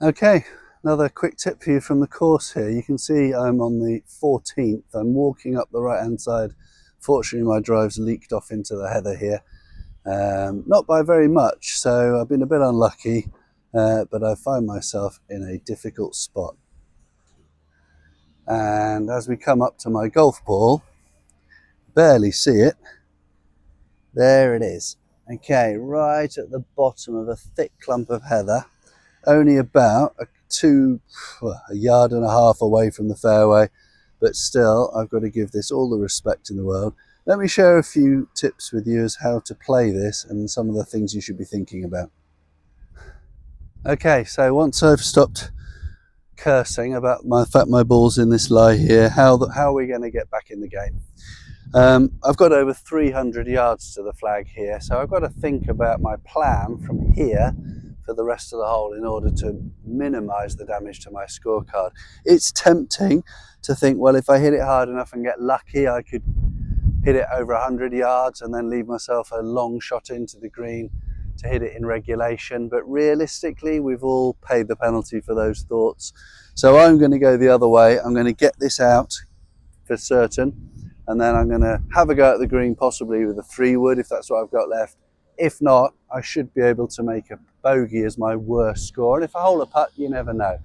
Okay, another quick tip for you from the course here. You can see I'm on the 14th. I'm walking up the right hand side. Fortunately, my drive's leaked off into the heather here. Not by very much, so I've been a bit unlucky, but I find myself in a difficult spot. And as we come up to my golf ball, barely see it, there it is. Okay, right at the bottom of a thick clump of heather, only about a yard and a half away from the fairway, but still I've got to give this all the respect in the world. Let me share a few tips with you as how to play this and some of the things you should be thinking about. Okay, so once I've stopped cursing about the fact my ball's in this lie here, how are we going to get back in the game? I've got over 300 yards to the flag here, so I've got to think about my plan from here for the rest of the hole in order to minimize the damage to my scorecard. It's tempting to think, well, if I hit it hard enough and get lucky, I could hit it over 100 yards and then leave myself a long shot into the green to hit it in regulation. But realistically, we've all paid the penalty for those thoughts. So I'm going to go the other way. I'm going to get this out for certain, and then I'm going to have a go at the green, possibly with a 3-wood if that's what I've got left. If not, I should be able to make a bogey as my worst score. And if I hole a putt, you never know.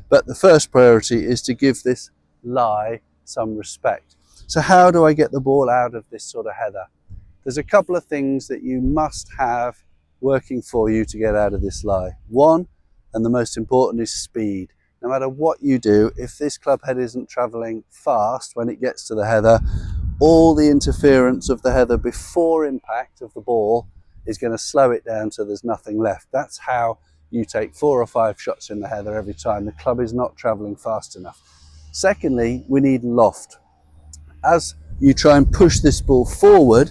But the first priority is to give this lie some respect. So how do I get the ball out of this sort of heather? There's a couple of things that you must have working for you to get out of this lie. One, and the most important, is speed. No matter what you do, if this club head isn't traveling fast when it gets to the heather, all the interference of the heather before impact of the ball is going to slow it down so there's nothing left. That's how you take 4 or 5 shots in the heather every time. The club is not traveling fast enough. Secondly, we need loft. As you try and push this ball forward,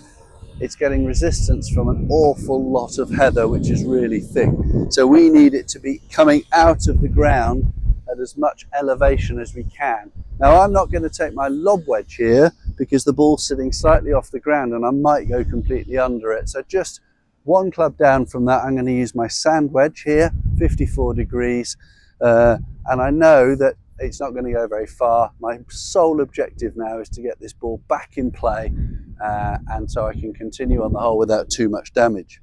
it's getting resistance from an awful lot of heather, which is really thick. So we need it to be coming out of the ground at as much elevation as we can. Now, I'm not going to take my lob wedge here because the ball's sitting slightly off the ground and I might go completely under it. So just one club down from that, I'm going to use my sand wedge here, 54 degrees. And I know that it's not going to go very far. My sole objective now is to get this ball back in play, and so I can continue on the hole without too much damage.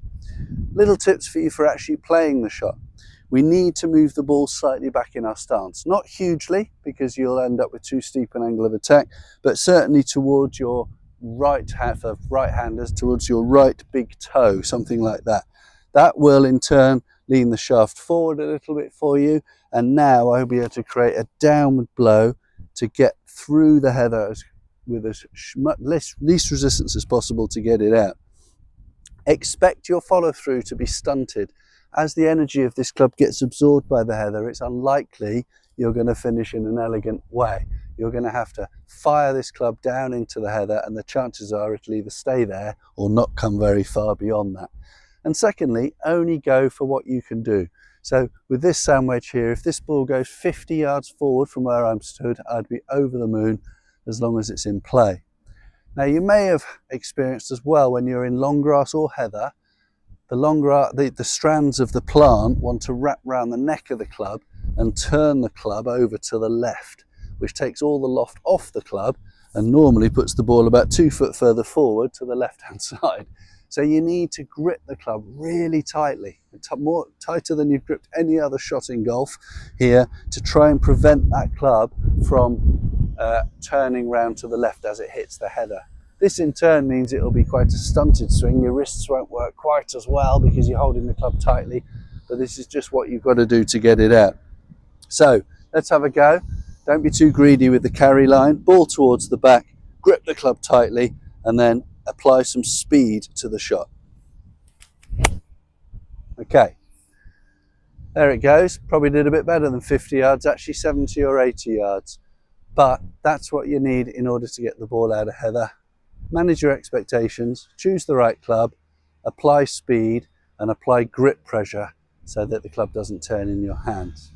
Little tips for you for actually playing the shot. We need to move the ball slightly back in our stance. Not hugely, because you'll end up with too steep an angle of attack, but certainly towards your right hand, for right-handers, towards your right big toe, something like that. That will in turn lean the shaft forward a little bit for you, and now I'll be able to create a downward blow to get through the heather with as least resistance as possible to get it out. Expect your follow through to be stunted. As the energy of this club gets absorbed by the heather, it's unlikely you're going to finish in an elegant way. You're going to have to fire this club down into the heather, and the chances are it'll either stay there or not come very far beyond that. And secondly, only go for what you can do. So with this sand wedge here, if this ball goes 50 yards forward from where I'm stood, I'd be over the moon as long as it's in play. Now, you may have experienced as well, when you're in long grass or heather, the strands of the plant want to wrap around the neck of the club and turn the club over to the left, which takes all the loft off the club and normally puts the ball about 2 foot further forward to the left-hand side. So you need to grip the club really tightly, tighter than you've gripped any other shot in golf here, to try and prevent that club from turning round to the left as it hits the heather. This in turn means it'll be quite a stunted swing. Your wrists won't work quite as well because you're holding the club tightly, but this is just what you've got to do to get it out. So let's have a go. Don't be too greedy with the carry line. Ball towards the back, grip the club tightly, and then apply some speed to the shot. Okay, there it goes. Probably did a bit better than 50 yards, actually 70 or 80 yards. But that's what you need in order to get the ball out of heather. Manage your expectations, choose the right club, apply speed, and apply grip pressure so that the club doesn't turn in your hands.